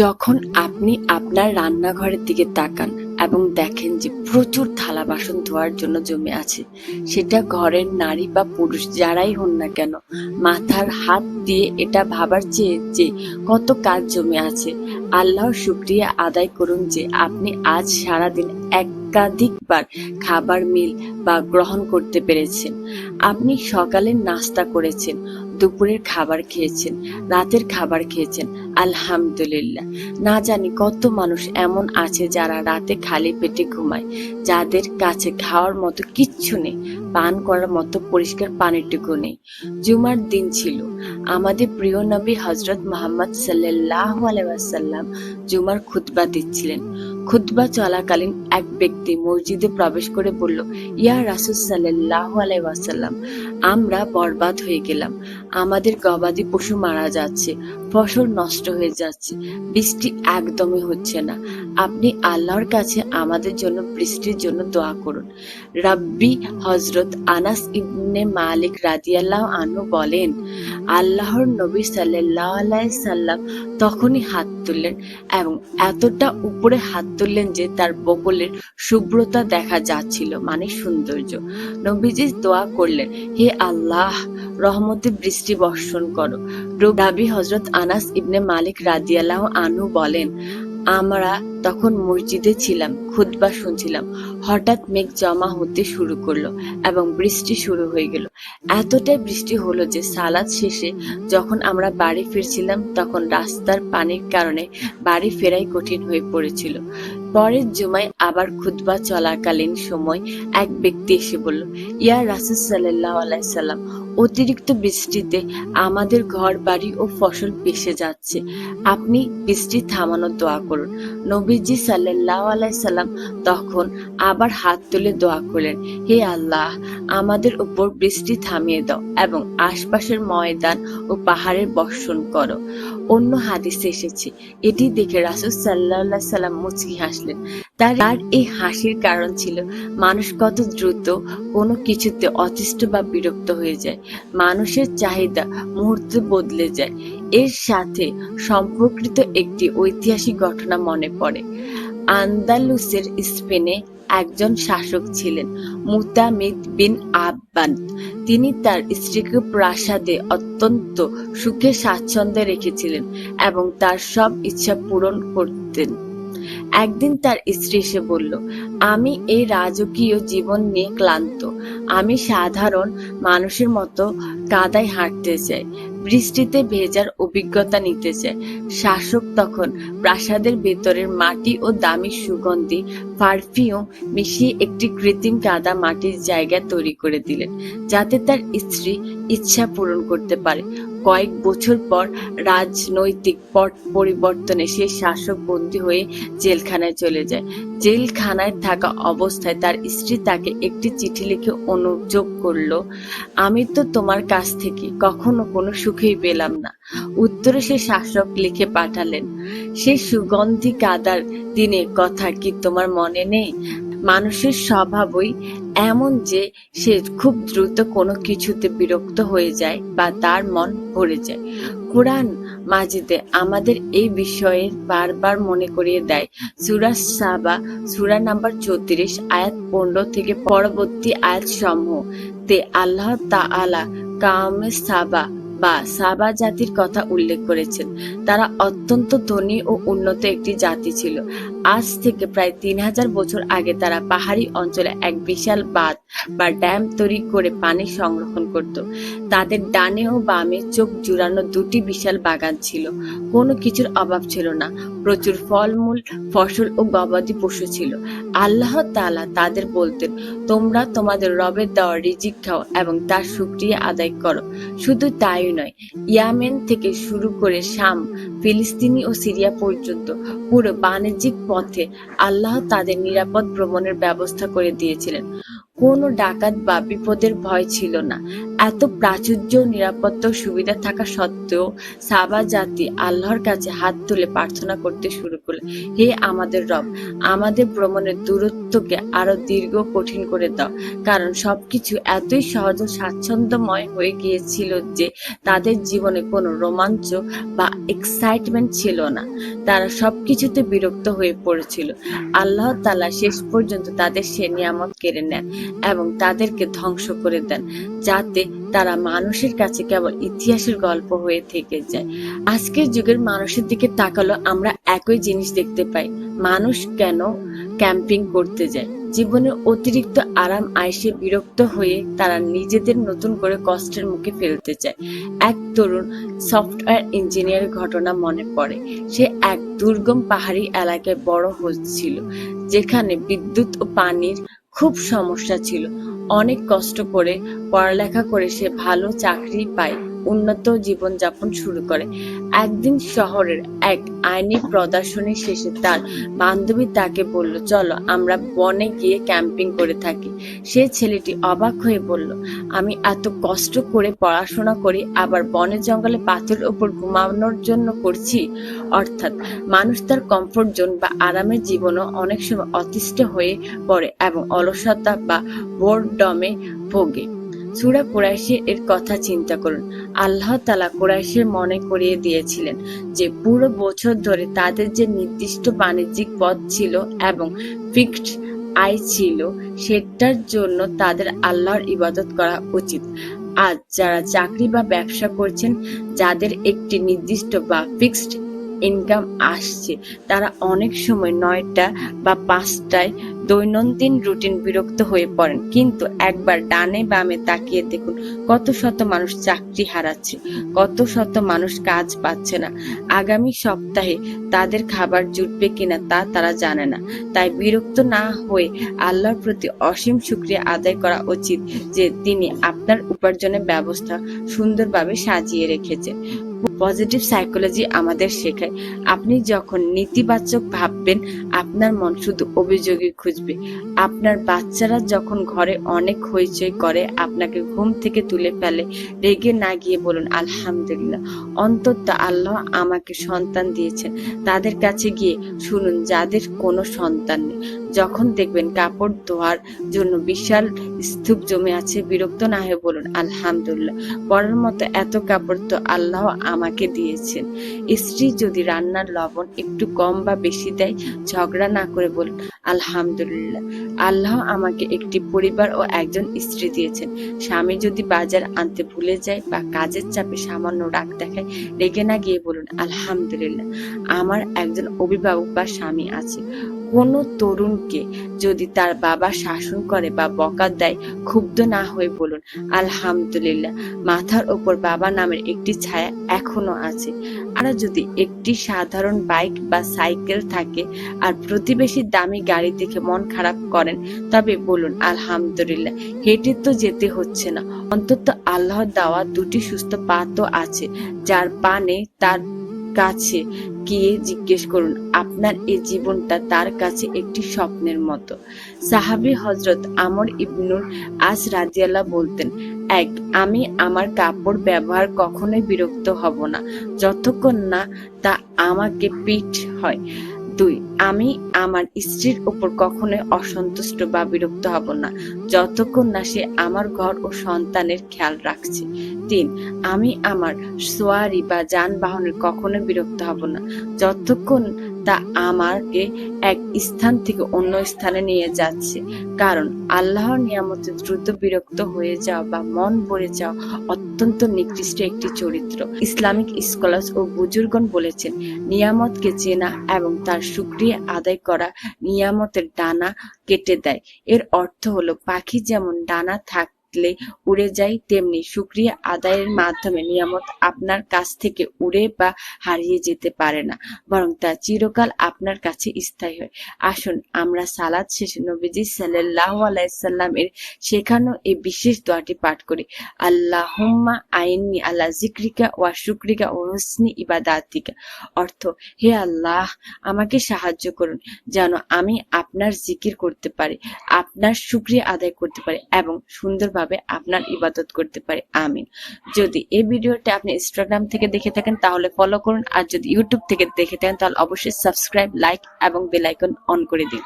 যখন আপনি আপনার রান্নাঘরের দিকে তাকান এবং দেখেন যে প্রচুর থালা বাসন ধোয়ার জন্য জমে আছে, সেটা ঘরের নারী বা পুরুষ যারাই হন না কেন, মাথার হাত দিয়ে এটা ভাবার চেয়ে যে কত কাজ জমে আছে, আল্লাহর শুকরিয়া আদায় করুন যে আপনি আজ সারাদিন একাধিকবার খাবার মিল বা গ্রহণ করতে পেরেছেন। আপনি সকালের নাস্তা করেছেন, দুপুরের খাবার খেয়েছেন, রাতের খাবার খেয়েছেন, আলহামদুলিল্লাহ। না জানি কত মানুষ এমন আছে যারা রাতে খালি পেটে ঘুমায়, যাদের কাছে খাওয়ার মতো কিচ্ছু নেই, পান করার মতো পরিষ্কার পানিটুকু নেই। জুমার দিন ছিল, আমাদের প্রিয় নবী হযরত মুহাম্মদ সাল্লাল্লাহু আলাইহি ওয়াসাল্লাম জুমার খুতবা দিচ্ছিলেন। খুতবা চলাকালীন এক ব্যক্তি মসজিদে প্রবেশ করে বলল, ইয়া রাসূল সাল্লাল্লাহু আলাইহি ওয়াসাল্লাম, আমরা বরবাদ হয়ে গেলাম, আমাদের গবাদি পশু মারা যাচ্ছে, ফসল নষ্ট হয়ে যাচ্ছে, বৃষ্টি একদমই হচ্ছে না। আপনি আল্লাহর কাছে আমাদের জন্য বৃষ্টির জন্য দোয়া করুন। রাব্বি হযরত আনাস ইবনে মালিক রাদিয়াল্লাহু আনহু বলেন, আল্লাহর নবী সাল্লাল্লাহু আলাইহি সাল্লাম তখনই হাত তুললেন এবং এতটা উপরে হাত তুললেন যে তার বগলের শুভ্রতা দেখা যাচ্ছিল, মানে সৌন্দর্য। নবীজি দোয়া করলেন, হে আল্লাহ, রহমতের বৃষ্টি বর্ষণ করো। রাবি হযরত আনাস ইবনে মালিক রাদিয়াল্লাহু আনহু বলেন, আমরা তখন মসজিদে ছিলাম, খুতবা শুনছিলাম। হঠাৎ মেঘ জমা হতে শুরু করলো এবং বৃষ্টি শুরু হয়ে গেল। এতটাই বৃষ্টি হলো যে সালাত শেষে যখন আমরা বাড়ি ফিরছিলাম তখন রাস্তার পানির কারণে বাড়ি ফেরাই কঠিন হয়ে পড়েছিল। পরের জুমায় আবার খুতবা চলাকালীন সময় এক ব্যক্তি এসে বলল, ইয়া রাসূল সাল্লাল্লাহু আলাইহি সাল্লাম, অতিরিক্ত বৃষ্টিতে আমাদের ঘর বাড়ি ও ফসল ভেসে যাচ্ছে, আপনি বৃষ্টি থামানোর দোয়া করুন। নবীজি সাল্লাল্লাহু আলাইহি সাল্লাম তখন আবার হাত তুলে দোয়া করলেন, হে আল্লাহ, আমাদের উপর বৃষ্টি থামিয়ে দাও এবং আশপাশের ময়দান ও পাহাড়ের বর্ষণ করো। অন্য হাদিসে এসেছে, এটি দেখে রাসূল সাল্লাল্লাহু আলাইহি সাল্লাম মুচকি হাসলেন। তার এই হাসির কারণ ছিল, মানুষ কত দ্রুত কোনো কিছুতে অতিষ্ঠ বা বিরক্ত হয়ে যায়। মানুষের চাহিদা মুহূর্তে বদলে যায়। এর সাথে সম্পর্কিত একটি ঐতিহাসিক ঘটনা মনে পড়ে। আন্দালুসের স্পেনে একজন শাসক ছিলেন, মুতামিদ বিন আব্বাদ। তিনি তার স্ত্রীকে প্রাসাদে অত্যন্ত সুখে স্বাচ্ছন্দ্যে রেখেছিলেন এবং তার সব ইচ্ছা পূরণ করতেন। একদিন তার স্ত্রী এসে বলল, আমি এই রাজকীয় জীবন নিয়ে ক্লান্ত, আমি সাধারণ মানুষের মতো কাদায় হাঁটতে চাই, বৃষ্টিতে ভেজার অভিজ্ঞতা নিতে চাই। শাসক তখন প্রাসাদের ভেতরের মাটি ও দামি সুগন্ধি পারফিউম মিশিয়ে একটি কৃত্রিম কাদা মাটির জায়গা তৈরি করে দিলেন, যাতে তার স্ত্রী ইচ্ছা পূরণ করতে পারে। কয়েক বছর পর রাজনৈতিক পট পরিবর্তনে সেই শাসক বন্দী হয়ে জেলখানায় চলে যায়। জেলখানায় থাকা অবস্থায় তার স্ত্রী তাকে একটি চিঠি লিখে অনুযোগ করল, আমি তো তোমার কাছ থেকে কখনো কোনো সুখই পেলাম না। উত্তরে সে শাসক লিখে পাঠালেন, সে সুগন্ধি কাদার দিনের কথা কি তোমার মনে নেই? মানুষের স্বভাবই এমন যে সে খুব দ্রুত কোনো কিছুতে বিরক্ত হয়ে যায় বা তার মন ভরে যায়। কোরআন মাজিদে আমাদের এই বিষয়ে বারবার মনে করিয়ে দেয়। সূরা সাবা সূরা নাম্বার 34 আয়াত 15 থেকে পরবর্তী আয়াত সমূহ তে আল্লাহ তাআলা কাওমে সাবা বা সাবা জাতির কথা উল্লেখ করেছেন। তারা অত্যন্ত ধনী ও উন্নত একটি জাতি ছিল। আজ থেকে প্রায় 3000 বছর আগে তারা পাহাড়ি অঞ্চলে এক বিশাল বাঁধ বা ড্যাম তৈরি করে পানি সংরক্ষণ করত। তাদের ডানে ও বামে চোখ জুড়ানো দুটি বিশাল বাগান ছিল। কোনো কিছুর অভাব ছিল না। প্রচুর ফলমূল, ফসল ও গবাদি পশু ছিল। আল্লাহ তাআলা তাদের বলতেন, তোমরা তোমাদের রবের দেওয়া রিজিক খাও এবং তার শুকরিয়া আদায় করো। শুধু তাই নয়, ইয়ামেন থেকে শুরু করে শাম, ফিলিস্তিন ও সিরিয়া পর্যন্ত পুরো বাণিজ্যিক পথে আল্লাহ তাদের নিরাপদ ভ্রমণের ব্যবস্থা করে দিয়েছিলেন। কোনো ডাকাত বা বিপদের ভয় ছিল না। এত প্রাচুর্য, নিরাপত্তা ও সুবিধা থাকা সত্ত্বেও সাবা জাতি আল্লাহর কাছে হাত তুলে প্রার্থনা করতে শুরু করল, হে আমাদের রব, আমাদের ভ্রমণের দূরত্বকে আরো দীর্ঘ কঠিন করে দাও। কারণ সবকিছু এতই সহজ ও স্বাচ্ছন্দ্যময় হয়ে গিয়েছিল যে তাদের জীবনে কোনো রোমাঞ্চ বা এক্সাইটমেন্ট ছিল না। তারা সবকিছুতে বিরক্ত হয়ে পড়েছিল। আল্লাহ তাআলা শেষ পর্যন্ত তাদের সে নিয়ামত কেড়ে নেন এবং তাদেরকে ধ্বংস করে দেন, যাতে তারা মানুষের কাছে কেবল ইতিহাসের গল্প হয়ে থেকে যায়। আজকের যুগের মানুষের দিকে তাকালো আমরা একই জিনিস দেখতে পাই। মানুষ কেন ক্যাম্পিং করতে যায়? জীবনের অতিরিক্ত আরাম আয়েশে বিরক্ত হয়ে তারা নিজেদের নতুন করে কষ্টের মুখে ফেলতে চায়। এক তরুণ সফটওয়্যার ইঞ্জিনিয়ারের ঘটনা মনে পড়ে। সে এক দুর্গম পাহাড়ি এলাকায় বড় হচ্ছিল, যেখানে বিদ্যুৎ ও পানির খুব সমস্যা ছিল। অনেক কষ্ট করে পড়ালেখা করে সে ভালো চাকরি পায়, উন্নত জীবনযাপন শুরু করে। একদিন শহরের এক আইনি প্রদর্শনী শেষে তার বান্ধবী তাকে বলল, চলো আমরা বনে গিয়ে ক্যাম্পিং করে থাকি। সে ছেলেটি অবাক হয়ে বলল, আমি এত কষ্ট করে পড়াশোনা করি, আবার বনে জঙ্গলে পাথরের উপর ঘুমানোর জন্য করছি? অর্থাৎ মানুষ তার কমফোর্ট জোন বা আরামের জীবনও অনেক সময় অতিষ্ঠ হয়ে পড়ে এবং অলসতা বা বোরডমে ভোগে। সূরা কুরাইশের এর কথা চিন্তা করুন। আল্লাহ তাআলা কুরাইশের মনে করিয়ে দিয়েছিলেন যে পুরো বছর ধরে তাদের যে নির্দিষ্ট বাণিজ্যিক পথ ছিল এবং ফিক্সড আয় ছিল, সেটার জন্য তাদের আল্লাহর ইবাদত করা উচিত। আজ যারা চাকরি বা ব্যবসা করছেন, যাদের একটি নির্দিষ্ট বা ফিক্সড ইনকাম আসছে, তারা অনেক সময় ৯টা বা ৫টায় দৈনন্দিন রুটিন বিরক্ত হয়ে পড়েন। কিন্তু একবার ডানে বামে তাকিয়ে দেখুন, কত শত মানুষ চাকরি হারাচ্ছে, কত শত মানুষ কাজ পাচ্ছে না। আগামী সপ্তাহে তাদের খাবার জুটবে কিনা তা তারা জানে না। তাই বিরক্ত না হয়ে আল্লাহর প্রতি অসীম শুকরিয়া আদায় করা উচিত যে তিনি আপনার উপার্জনের ব্যবস্থা সুন্দরভাবে সাজিয়ে রেখেছেন। পজিটিভ সাইকোলজি আমাদের শেখায়, আপনি যখন নেতিবাচক ভাববেন, আপনার মন শুধু অভিযোগই খুঁজবে। আপনার বাচ্চারা যখন ঘরে অনেক হইচই করে, আপনাকে ঘুম থেকে তুলে ফেলে, রেগে না গিয়ে বলুন আলহামদুলিল্লাহ, অন্তত আল্লাহ আমাকে সন্তান দিয়েছেন। তাদের কাছে গিয়ে শুনুন যাদের কোনো সন্তান নেই। যখন দেখবেন কাপড় ধোয়ার জন্য বিশাল স্তূপ জমে আছে, বিরক্ত না হয়ে বলুন আলহামদুলিল্লাহ, পরার মতো এত কাপড় তো আল্লাহ আমাকে দিয়েছেন। স্ত্রী যদি রান্নার লবণ একটু কম বা বেশি দেয়, ঝগড়া না করে বলুন আলহামদুলিল্লাহ, আল্লাহ আমাকে একটি পরিবার ও একজন স্ত্রী দিয়েছেন। স্বামী যদি বাজার আনতে ভুলে যায় বা কাজের চাপে সামান্য রাগ দেখায়, রেগে না গিয়ে বলুন আলহামদুলিল্লাহ, আমার একজন অভিভাবক বা স্বামী আছে। কোনো তরুণকে যদি তার বাবা শাসন করে বা বকা দেয়, ক্ষুব্ধ না হয়ে বলুন আলহামদুলিল্লাহ, মাথার ওপর বাবা নামের একটি ছায়া এখনো আছে। আর যদি একটি সাধারণ বাইক বা সাইকেল থাকে আর প্রতিবেশীর দামি গাড়ি দেখে মন খারাপ করেন, তবে বলুন আলহামদুলিল্লাহ, হেঁটে তো যেতে হচ্ছে না, অন্তত আল্লাহর দেওয়া দুটি সুস্থ পা তো আছে। যার পা নেই তার কাছে গিয়ে জিজ্ঞেস করুন, আপনার এই জীবনটা তার কাছে একটি স্বপ্নের মতো। সাহাবী হযরত আমর ইবনুল আস রাদিয়াল্লাহু বলতেন, আমি আমার কাপড় ব্যবহার কখনোই বিরক্ত হব না যতক্ষণ না তা আমাকে পিঠ হয়। ২, আমি আমার স্ত্রীর উপর কখনোই অসন্তুষ্ট বা বিরক্ত হব না যতক্ষণ না সে আমার ঘর ও সন্তানের খেয়াল রাখছে। ৩, আমি আমার সোয়ারি বা যানবাহনের কখনোই বিরক্ত হব না যতক্ষণ তা আমাকে এক স্থান থেকে অন্য স্থানে নিয়ে যাচ্ছে। কারণ আল্লাহর নিয়ামতে দ্রুত বিরক্ত হয়ে যাওয়া বা মন ভরে যাওয়া অত্যন্ত নিকৃষ্ট একটি চরিত্র। ইসলামিক স্কলার্স ও বুজুর্গণ বলেছেন, নিয়ামতকে চেনা এবং তার শুকরিয়া আদায় করা নিয়ামতের ডানা কেটে দেয়। এর অর্থ হলো, পাখি যেমন ডানা থাকতে থাকলে উড়ে যায়, তেমনি শুকরিয়া আদায়ের মাধ্যমে নিয়ামত আপনার কাছ থেকে উড়ে বা হারিয়ে যেতে পারে না, বরং তা চিরকাল আপনার কাছে স্থায়ী হয়। আসুন আমরা সালাত শেষে নবীজি সাল্লাল্লাহু আলাইহি সাল্লামের শেখানো এই বিশেষ দোয়াটি পাঠ করি। আল্লাহুম্মা আইন্নি আলা যিকরিকা ওয়া শুকরিকা ওয়া হুসনি ইবাদাতিকা। অর্থ, হে আল্লাহ, আমাকে সাহায্য করুন যেন আমি আপনার জিকির করতে পারি, আপনার শুকরিয়া আদায় করতে পারি এবং সুন্দরভাবে আপনার ইবাদত করতে পারি। আমিন। যদি এই ভিডিওটা আপনি ইনস্টাগ্রাম থেকে দেখে থাকেন তাহলে ফলো করুন, আর যদি ইউটিউব থেকে দেখে থাকেন তাহলে অবশ্যই সাবস্ক্রাইব, লাইক এবং বেল আইকন অন করে দিন।